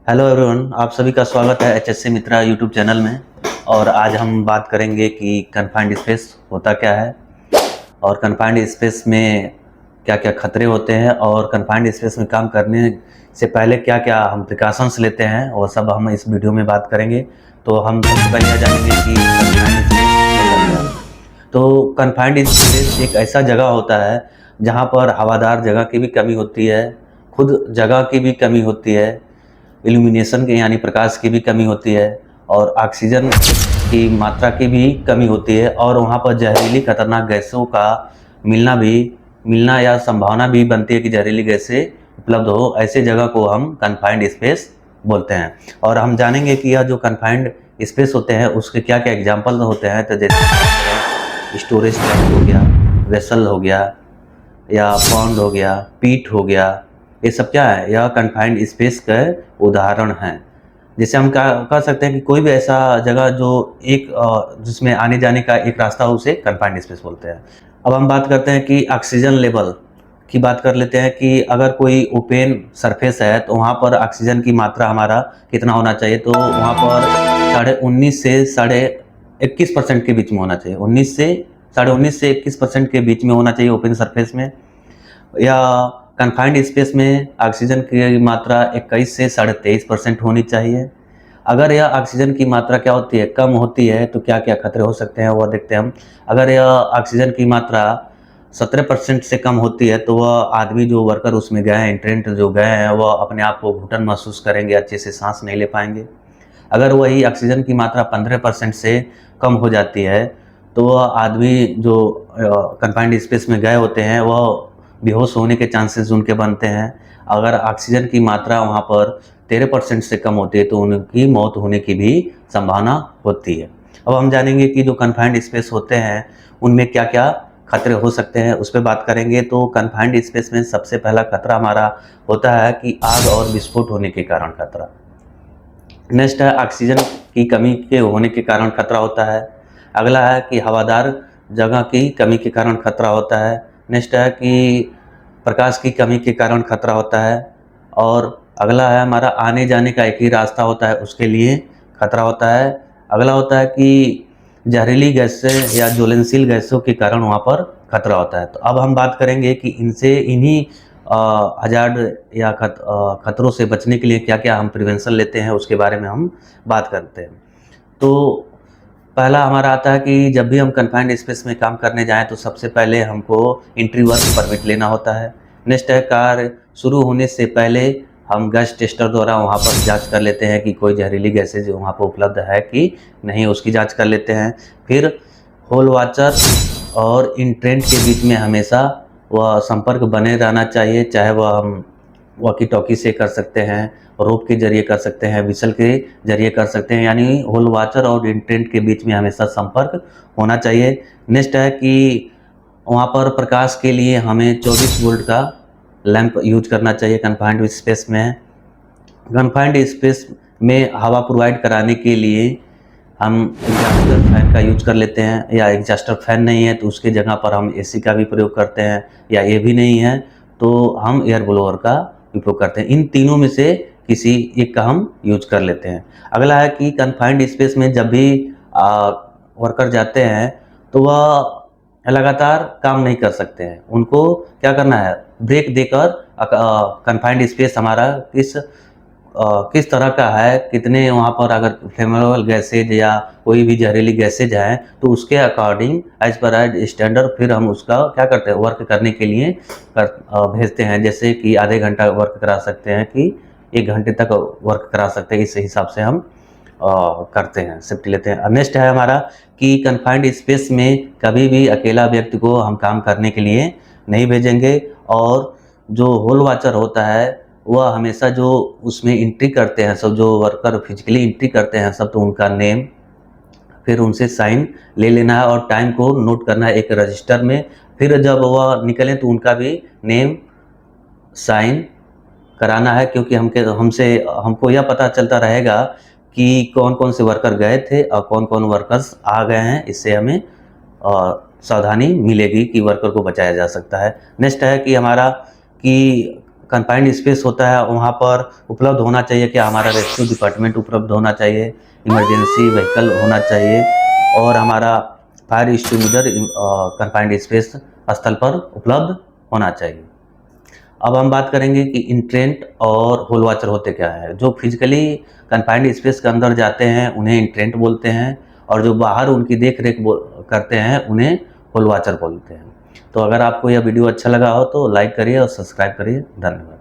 Hello everyone, आप सभी का स्वागत है एचएससी मित्रा यूट्यूब चैनल में। और आज हम बात करेंगे कि कन्फाइंड स्पेस होता क्या है और कन्फाइंड स्पेस में क्या क्या खतरे होते हैं और कन्फाइंड स्पेस में काम करने से पहले क्या क्या हम प्रिकॉशंस लेते हैं, वो सब हम इस वीडियो में बात करेंगे। तो हम सबसे पहले यह जानेंगे कि कन्फाइंड स्पेस होता क्या है। तो कन्फाइंड स्पेस एक ऐसा जगह होता है जहाँ पर हवादार जगह की भी कमी होती है, खुद जगह की भी कमी होती है, इल्यूमिनेशन के यानी प्रकाश की भी कमी होती है और ऑक्सीजन की मात्रा की भी कमी होती है और वहाँ पर जहरीली खतरनाक गैसों का मिलना या संभावना भी बनती है कि जहरीली गैसें उपलब्ध हो। ऐसे जगह को हम कन्फाइंड स्पेस बोलते हैं। और हम जानेंगे कि यह जो कन्फाइंड स्पेस होते हैं उसके क्या क्या एग्जाम्पल होते हैं। तो जैसे स्टोरेज टैंक हो गया, वेसल हो गया, या पॉन्ड हो गया, पीट हो गया, ये सब क्या है, यह कन्फाइंड स्पेस का उदाहरण है। जैसे हम कह सकते हैं कि कोई भी ऐसा जगह जो एक जिसमें आने जाने का एक रास्ता हो उसे कन्फाइंड स्पेस बोलते हैं। अब हम बात करते हैं कि ऑक्सीजन लेवल की बात कर लेते हैं कि अगर कोई ओपन सरफेस है तो वहाँ पर ऑक्सीजन की मात्रा हमारा कितना होना चाहिए। तो वहाँ पर 19.5 से 21% के बीच में होना चाहिए। 19 से 21% के बीच में होना चाहिए ओपन सरफेस में। या कन्फाइंड स्पेस में ऑक्सीजन की मात्रा 21 से 23.5% होनी चाहिए। अगर यह ऑक्सीजन की मात्रा क्या होती है, कम होती है, तो क्या क्या खतरे हो सकते हैं वह देखते हैं हम। अगर यह ऑक्सीजन की मात्रा 17% से कम होती है तो वह आदमी जो वर्कर उसमें गए हैं, एंट्रेंट जो गए हैं, वह अपने आप को घुटन महसूस करेंगे, अच्छे से सांस नहीं ले पाएंगे। अगर वही ऑक्सीजन की मात्रा 15% से कम हो जाती है तो वह आदमी जो कन्फाइंड स्पेस में गए होते हैं वह बेहोश होने के चांसेस उनके बनते हैं। अगर ऑक्सीजन की मात्रा वहाँ पर 13% से कम होती है तो उनकी मौत होने की भी संभावना होती है। अब हम जानेंगे कि जो कन्फाइंड स्पेस होते हैं उनमें क्या क्या खतरे हो सकते हैं, उस पर बात करेंगे। तो कन्फाइंड स्पेस में सबसे पहला खतरा हमारा होता है कि आग और विस्फोट होने के कारण खतरा। नेक्स्ट है ऑक्सीजन की कमी के होने के कारण खतरा होता है। अगला है कि हवादार जगह की कमी के कारण खतरा होता है। नेक्स्ट है कि प्रकाश की कमी के कारण खतरा होता है। और अगला है हमारा आने जाने का एक ही रास्ता होता है, उसके लिए खतरा होता है। अगला होता है कि जहरीली गैसें या ज्वलनशील गैसों के कारण वहाँ पर खतरा होता है। तो अब हम बात करेंगे कि इन्हीं हजार्ड या खतरों से बचने के लिए क्या क्या हम प्रिवेंशन लेते हैं, उसके बारे में हम बात करते हैं। तो पहला हमारा आता है कि जब भी हम कन्फाइंड स्पेस में काम करने जाएं तो सबसे पहले हमको एंट्री वर्क परमिट लेना होता है। नेक्स्ट है कार्य शुरू होने से पहले हम गैस टेस्टर द्वारा वहाँ पर जांच कर लेते हैं कि कोई जहरीली गैसेज वहाँ पर उपलब्ध है कि नहीं, उसकी जांच कर लेते हैं। फिर होल वाचर और इंट्रेंट के बीच में हमेशा वह संपर्क बने रहना चाहिए, चाहे वह हम वॉकी टॉकी से कर सकते हैं, रोप के जरिए कर सकते हैं, विसल के जरिए कर सकते हैं, यानी होल वाचर और इंट्रेंट के बीच में हमेशा संपर्क होना चाहिए। नेक्स्ट है कि वहाँ पर प्रकाश के लिए हमें 24 वोल्ट का लैंप यूज करना चाहिए कन्फाइंड स्पेस में। कन्फाइंड स्पेस में हवा प्रोवाइड कराने के लिए हम एग्जॉस्टर फैन का यूज कर लेते हैं, या एग्जॉस्टर फैन नहीं है तो उसके जगह पर हम एसी का भी प्रयोग करते हैं, या ये भी नहीं है तो हम एयर ब्लोअर का उपयोग करते हैं। इन तीनों में से किसी एक का हम यूज कर लेते हैं। अगला है कि कन्फाइंड स्पेस में जब भी वर्कर जाते हैं तो वह लगातार काम नहीं कर सकते हैं। उनको क्या करना है, ब्रेक देकर कन्फाइंड स्पेस हमारा किस तरह का है, कितने वहाँ पर अगर फ्लेमेबल गैसेज या कोई भी जहरीली गैसेज है तो उसके according as per as standard फिर हम उसका क्या करते हैं, वर्क करने के लिए भेजते हैं। जैसे कि आधे घंटा वर्क करा सकते हैं कि 1 घंटे तक वर्क करा सकते हैं, इस हिसाब से हम करते हैं, सेफ्टी लेते हैं। नेक्स्ट है हमारा कि कन्फाइंड स्पेस में कभी भी अकेला व्यक्ति को हम काम करने के लिए नहीं भेजेंगे। और जो होल वाचर होता है वह हमेशा जो उसमें एंट्री करते हैं, सब जो वर्कर फिजिकली एंट्री करते हैं सब, तो उनका नेम फिर उनसे साइन ले लेना है और टाइम को नोट करना है एक रजिस्टर में। फिर जब वह निकले तो उनका भी नेम साइन कराना है, क्योंकि हमको यह पता चलता रहेगा कि कौन कौन से वर्कर गए थे और कौन कौन वर्कर्स आ गए हैं। इससे हमें सावधानी मिलेगी कि वर्कर को बचाया जा सकता है। नेक्स्ट है कि हमारा कि कन्फाइंड स्पेस होता है वहाँ पर उपलब्ध होना चाहिए कि हमारा रेस्क्यू डिपार्टमेंट उपलब्ध होना चाहिए, इमरजेंसी व्हीकल होना चाहिए और हमारा फायर एक्सटिंग्विशर कन्फाइंड स्पेस स्थल पर उपलब्ध होना चाहिए। अब हम बात करेंगे कि इंट्रेंट और होल वॉचर होते क्या है। जो फिजिकली कन्फाइंड स्पेस के अंदर जाते हैं उन्हें इंट्रेंट बोलते हैं और जो बाहर उनकी देख रेख करते हैं उन्हें होल वॉचर बोलते हैं। तो अगर आपको यह वीडियो अच्छा लगा हो तो लाइक करिए और सब्सक्राइब करिए। धन्यवाद।